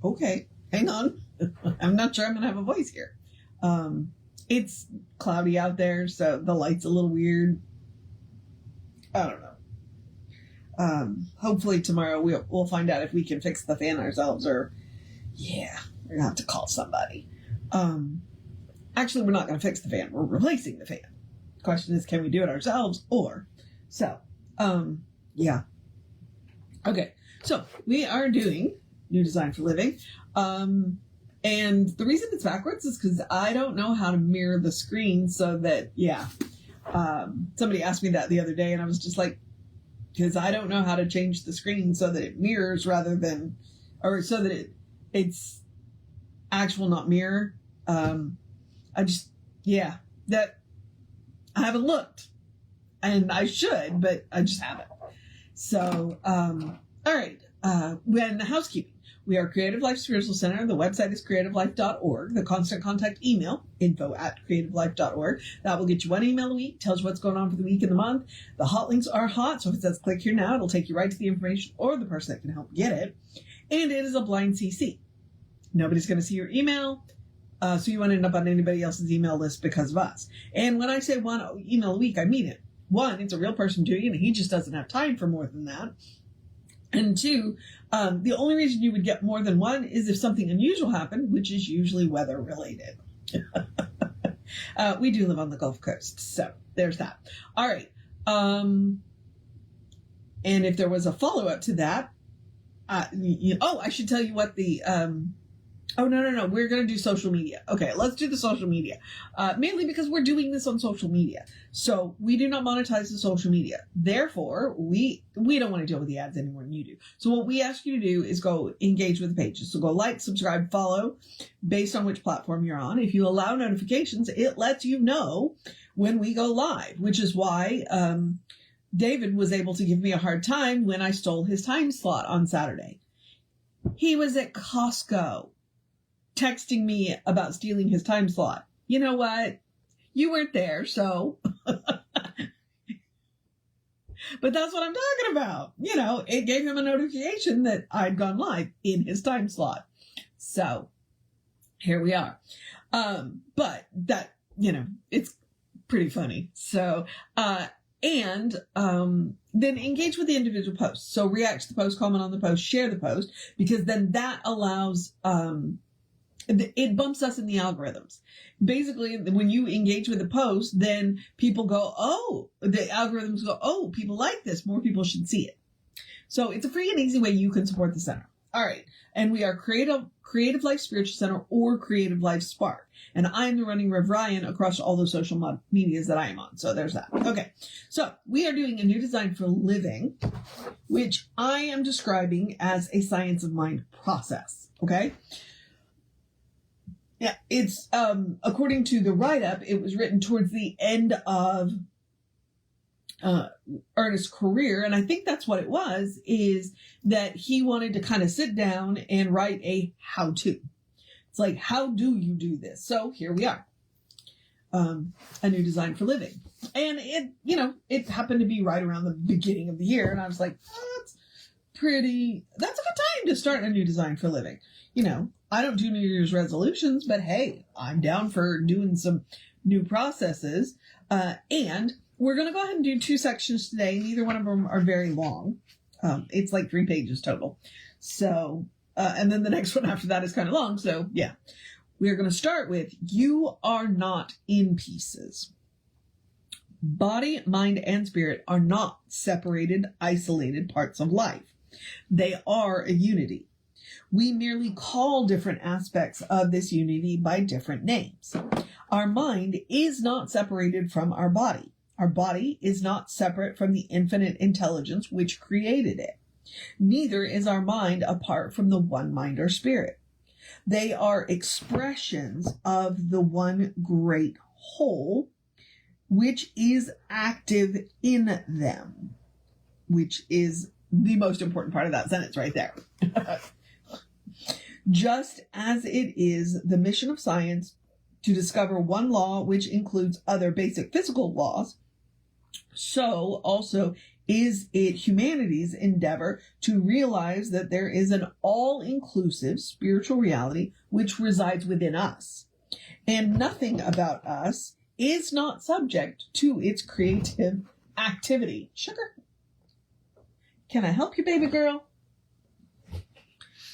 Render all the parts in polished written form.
Okay, hang on. I'm not sure I'm going to have a voice here. It's cloudy out there, so the light's a little weird. I don't know. Hopefully tomorrow we'll find out if we can fix the fan ourselves, or yeah, we're going to have to call somebody. Actually, we're not going to fix the fan. We're replacing the fan. The question is, can we do it ourselves? Yeah. Okay, so we are doing New Design for Living. And the reason it's backwards is because I don't know how to mirror the screen so that, somebody asked me that the other day and I was just like, because I don't know how to change the screen so that it mirrors rather than, or so that it's actual, not mirror. That I haven't looked, and I should, but I just haven't. So, all right. When housekeeping, we are Creative Life Spiritual Center. The website is creativelife.org. The constant contact email, info@creativelife.org. That will get you one email a week, tells you what's going on for the week and the month. The hot links are hot, so if it says click here now, it'll take you right to the information or the person that can help get it. And it is a blind CC. Nobody's going to see your email, so you won't end up on anybody else's email list because of us. And when I say one email a week, I mean it. One, it's a real person doing it, and he just doesn't have time for more than that. And two, the only reason you would get more than one is if something unusual happened, which is usually weather related. We do live on the Gulf Coast, so there's that. All right. And if there was a follow-up to that, I should tell you what the... No. We're going to do social media. Okay, let's do the social media. Mainly because we're doing this on social media. So we do not monetize the social media. Therefore, we don't want to deal with the ads any more than you do. So what we ask you to do is go engage with the pages. So go like, subscribe, follow based on which platform you're on. If you allow notifications, it lets you know when we go live, which is why David was able to give me a hard time when I stole his time slot on Saturday. He was at Costco texting me about stealing his time slot. You know what? You weren't there, so. But that's what I'm talking about. It gave him a notification that I'd gone live in his time slot. So here we are. But that, it's pretty funny. So, then engage with the individual posts. So react to the post, comment on the post, share the post, because then that allows, it bumps us in the algorithms. Basically, when you engage with a post, then people go, the algorithms go, oh, people like this. More people should see it. So it's a free and easy way you can support the center. All right. And we are Creative Life Spiritual Center or Creative Life Spark. And I'm the running Rev Ryan across all the social medias that I am on. So there's that. Okay. So we are doing a New Design for Living, which I am describing as a science of mind process. Okay. Yeah, it's, according to the write-up, it was written towards the end of Ernest's career, and I think that's what it was, is that he wanted to kind of sit down and write a how-to. It's like, how do you do this? So here we are, a New Design for Living. And it happened to be right around the beginning of the year, and I was like, that's a good time to start a New Design for Living. I don't do New Year's resolutions, but hey, I'm down for doing some new processes. And we're going to go ahead and do 2 sections today. Neither one of them are very long. It's like 3 pages total. So, and then the next one after that is kind of long. So yeah, we're going to start with, you are not in pieces. Body, mind, and spirit are not separated, isolated parts of life. They are a unity. We merely call different aspects of this unity by different names. Our mind is not separated from our body. Our body is not separate from the infinite intelligence which created it. Neither is our mind apart from the one mind or spirit. They are expressions of the one great whole, which is active in them, which is the most important part of that sentence right there. Just as it is the mission of science to discover one law which includes other basic physical laws, so also is it humanity's endeavor to realize that there is an all-inclusive spiritual reality which resides within us, and nothing about us is not subject to its creative activity. Sugar, can I help you, baby girl?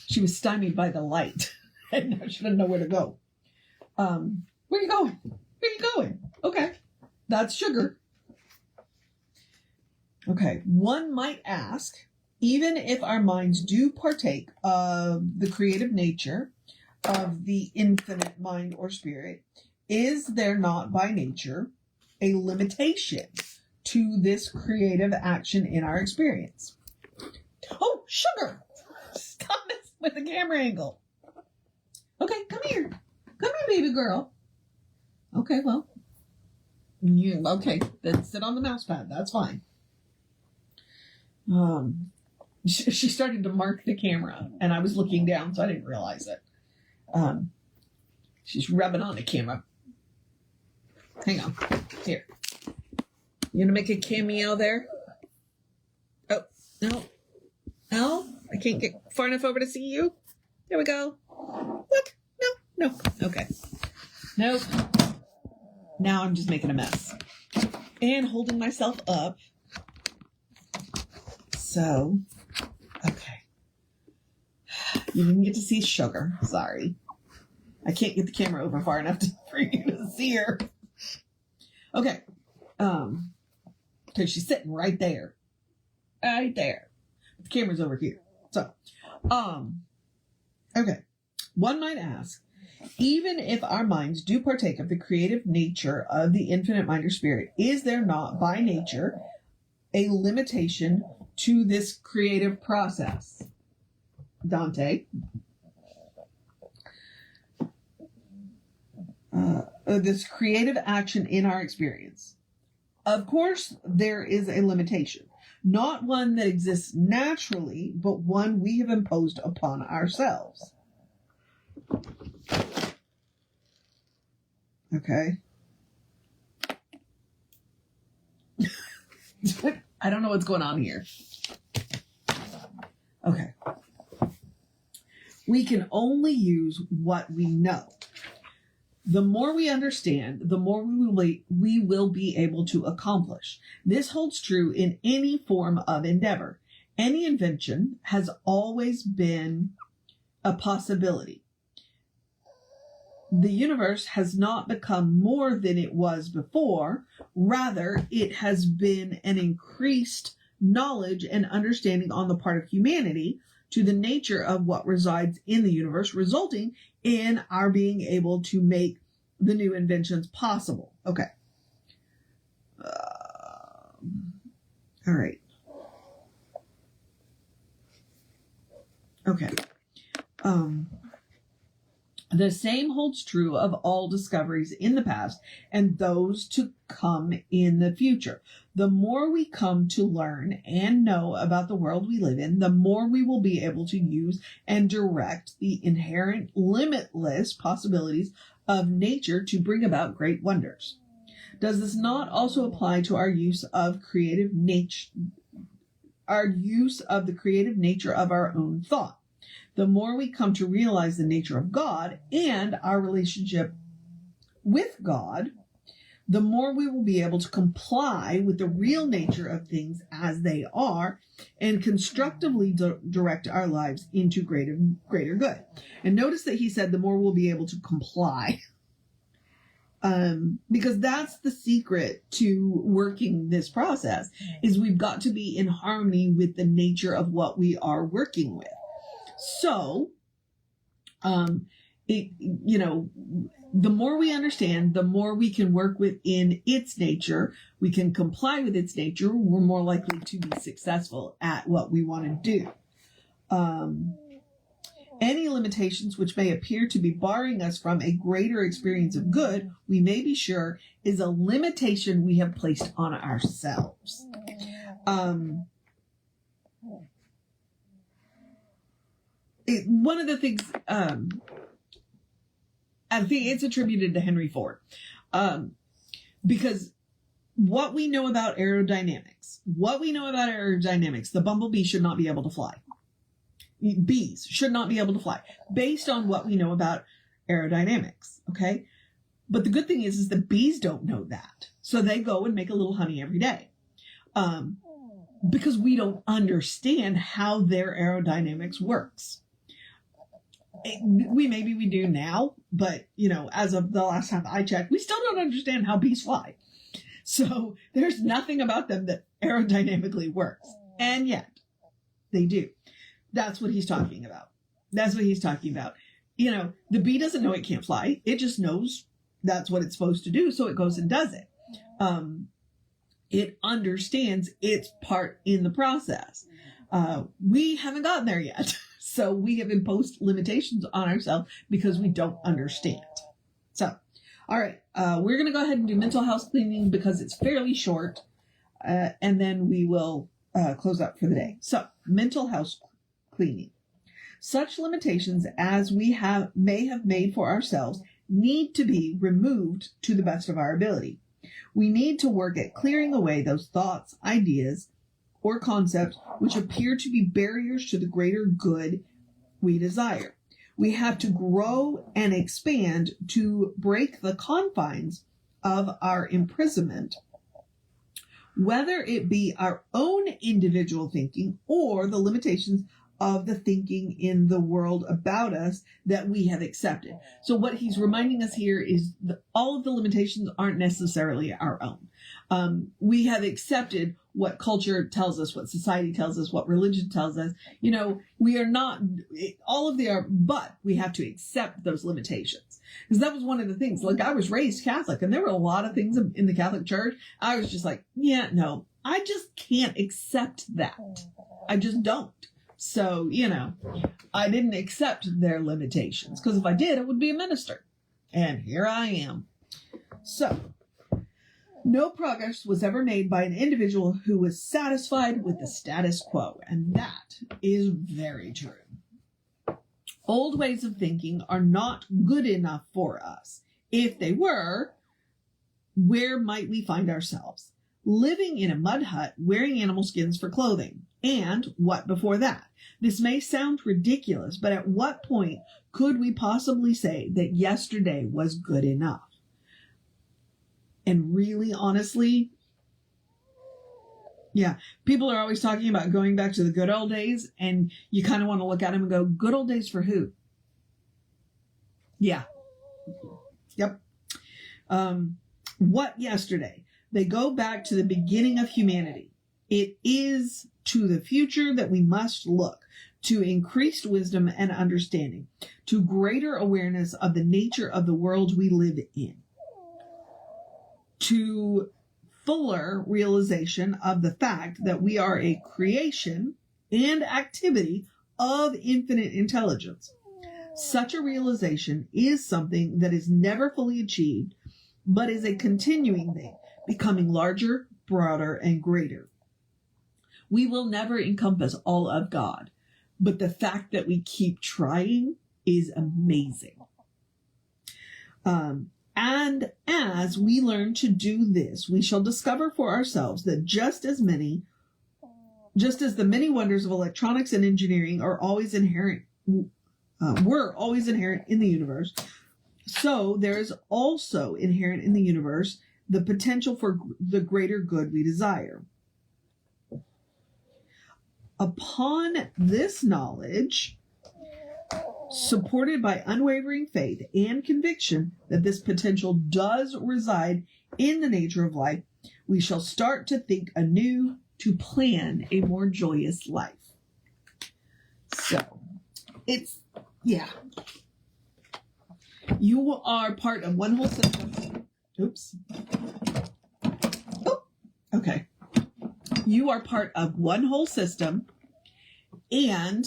She was stymied by the light, and now she didn't know where to go. Where are you going? Where are you going? Okay, that's Sugar. Okay, one might ask, even if our minds do partake of the creative nature of the infinite mind or spirit, is there not by nature a limitation to this creative action in our experience? Oh, Sugar! Stop messing with the camera angle. Okay, come here. Come here, baby girl. Okay, well, okay, then sit on the mouse pad. That's fine. She started to mark the camera, and I was looking down, so I didn't realize it. She's rubbing on the camera. Hang on. Here. You gonna make a cameo there? Oh, no. No? I can't get far enough over to see you? There we go. Look. No. Okay. Nope. Now I'm just making a mess. And holding myself up. So, okay. You didn't get to see Sugar. Sorry. I can't get the camera over far enough for you to see her. Okay. Because she's sitting right there. Right there. The camera's over here. So, okay. One might ask, even if our minds do partake of the creative nature of the infinite mind or spirit, is there not by nature a limitation to this creative process? Dante. This creative action in our experience. Of course, there is a limitation. Not one that exists naturally, but one we have imposed upon ourselves. Okay. I don't know what's going on here. Okay. We can only use what we know. The more we understand, the more we will be able to accomplish. This holds true in any form of endeavor. Any invention has always been a possibility. The universe has not become more than it was before. Rather, it has been an increased knowledge and understanding on the part of humanity to the nature of what resides in the universe, resulting in our being able to make the new inventions possible. Okay. All right. Okay. The same holds true of all discoveries in the past and those to come in the future. The more we come to learn and know about the world we live in, the more we will be able to use and direct the inherent limitless possibilities of nature to bring about great wonders. Does this not also apply to our use of the creative nature of our own thought? The more we come to realize the nature of God and our relationship with God, the more we will be able to comply with the real nature of things as they are and constructively direct our lives into greater good. And notice that he said the more we'll be able to comply. Because that's the secret to working this process, is we've got to be in harmony with the nature of what we are working with. So, the more we understand, the more we can work within its nature, we can comply with its nature, we're more likely to be successful at what we want to do. Any limitations which may appear to be barring us from a greater experience of good, we may be sure, is a limitation we have placed on ourselves. One of the things, I think it's attributed to Henry Ford, because what we know about aerodynamics. The bumblebee should not be able to fly. Bees should not be able to fly based on what we know about aerodynamics. Okay. But the good thing is the bees don't know that. So they go and make a little honey every day. Because we don't understand how their aerodynamics works. Maybe we do now, but as of the last time I checked, we still don't understand how bees fly. So there's nothing about them that aerodynamically works. And yet they do. That's what he's talking about. The bee doesn't know it can't fly. It just knows that's what it's supposed to do. So it goes and does it. It understands its part in the process. We haven't gotten there yet. So we have imposed limitations on ourselves because we don't understand. So, all right, we're going to go ahead and do mental house cleaning because it's fairly short. And then we will close up for the day. So, mental house cleaning. Such limitations as we may have made for ourselves need to be removed to the best of our ability. We need to work at clearing away those thoughts, ideas, or concepts which appear to be barriers to the greater good we desire. We have to grow and expand to break the confines of our imprisonment, whether it be our own individual thinking or the limitations of the thinking in the world about us that we have accepted. So what he's reminding us here is that all of the limitations aren't necessarily our own. We have accepted what culture tells us, what society tells us, what religion tells us. We are not, all of the are, but we have to accept those limitations. Because that was one of the things, like I was raised Catholic and there were a lot of things in the Catholic Church. I was just like, yeah, no, I just can't accept that. I just don't. So, I didn't accept their limitations because if I did, I would be a minister. And here I am. So, no progress was ever made by an individual who was satisfied with the status quo. And that is very true. Old ways of thinking are not good enough for us. If they were, where might we find ourselves? Living in a mud hut, wearing animal skins for clothing. And what before that? This may sound ridiculous, but at what point could we possibly say that yesterday was good enough? And really, honestly, yeah, people are always talking about going back to the good old days, and you kind of want to look at them and go, good old days for who? Yeah. Yep. What yesterday? They go back to the beginning of humanity. It is to the future that we must look, to increased wisdom and understanding, to greater awareness of the nature of the world we live in, to fuller realization of the fact that we are a creation and activity of infinite intelligence. Such a realization is something that is never fully achieved, but is a continuing thing, becoming larger, broader, and greater. We will never encompass all of God, but the fact that we keep trying is amazing. And as we learn to do this, we shall discover for ourselves that just as the many wonders of electronics and engineering were always inherent in the universe, so there is also inherent in the universe the potential for the greater good we desire. Upon this knowledge, supported by unwavering faith and conviction that this potential does reside in the nature of life, we shall start to think anew, to plan a more joyous life. So, you are part of one whole system. Oops. Oh, okay. You are part of one whole system, and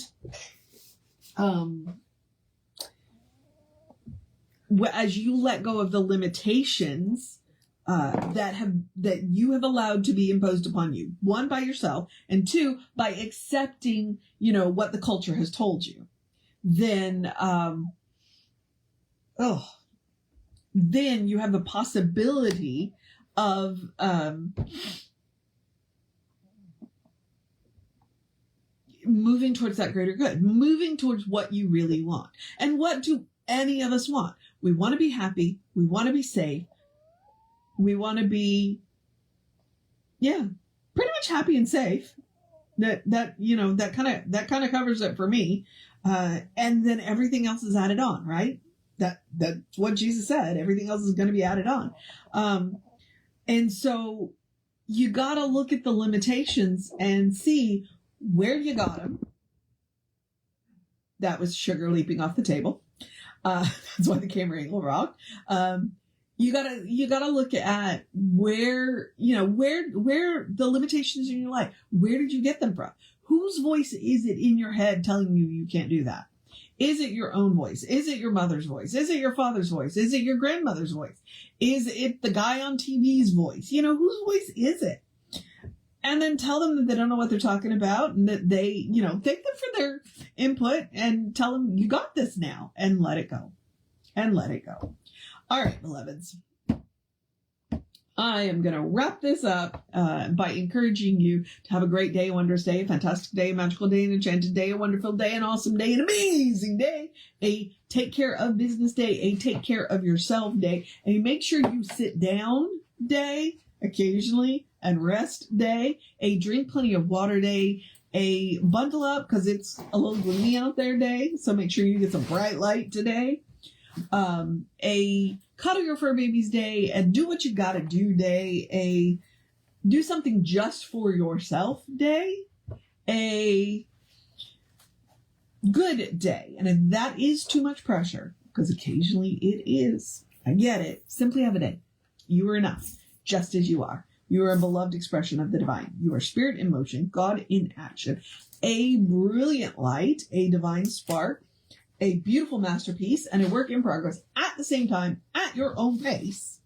as you let go of the limitations that you have allowed to be imposed upon you, one, by yourself, and two, by accepting, what the culture has told you, then you have the possibility of moving towards that greater good, moving towards what you really want. And what do any of us want? We want to be happy. We want to be safe. We want to be, pretty much happy and safe. That kind of covers it for me. And then everything else is added on, right? That's what Jesus said. Everything else is going to be added on. And so you got to look at the limitations and see where you got them. That was sugar leaping off the table. That's why the camera angle rocked. You gotta look at where the limitations in your life. Where did you get them from? Whose voice is it in your head telling you can't do that? Is it your own voice? Is it your mother's voice? Is it your father's voice? Is it your grandmother's voice? Is it the guy on TV's voice? Whose voice is it? And then tell them that they don't know what they're talking about, and that they, thank them for their input and tell them you got this now, and let it go. All right, beloveds. I am going to wrap this up by encouraging you to have a great day, a wondrous day, a fantastic day, a magical day, an enchanted day, a wonderful day, an awesome day, an amazing day, a take care of business day, a take care of yourself day, a make sure you sit down day occasionally and rest day, a drink plenty of water day, a bundle up because it's a little gloomy out there day, so make sure you get some bright light today, a cuddle your fur babies day, and do what you gotta do day, a do something just for yourself day, a good day. And if that is too much pressure, because occasionally it is, I get it, simply have a day. You are enough, just as you are. You are a beloved expression of the divine. You are spirit in motion, God in action, a brilliant light, a divine spark, a beautiful masterpiece, and a work in progress at the same time, at your own pace.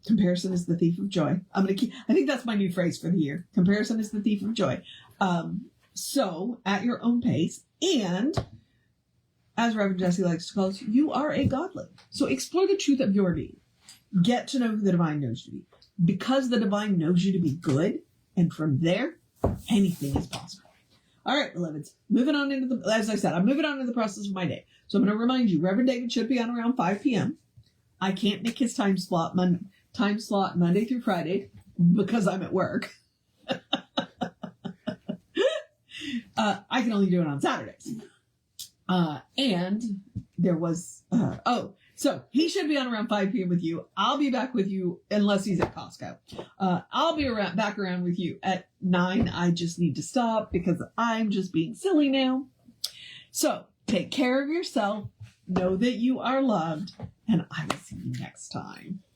Comparison is the thief of joy. I think that's my new phrase for the year. Comparison is the thief of joy. So at your own pace, and as Reverend Jesse likes to call us, you are a godling. So explore the truth of your being. Get to know who the divine knows you to be. Because the divine knows you to be good, and from there, anything is possible. All right, beloveds, moving on into as I said, I'm moving on to the process of my day. So I'm going to remind you, Reverend David should be on around 5 p.m. I can't make his time slot Monday through Friday because I'm at work. I can only do it on Saturdays. And there was, so he should be on around 5 p.m. with you. I'll be back with you unless he's at Costco. I'll be back around with you at 9. I just need to stop because I'm just being silly now. So take care of yourself. Know that you are loved, and I will see you next time.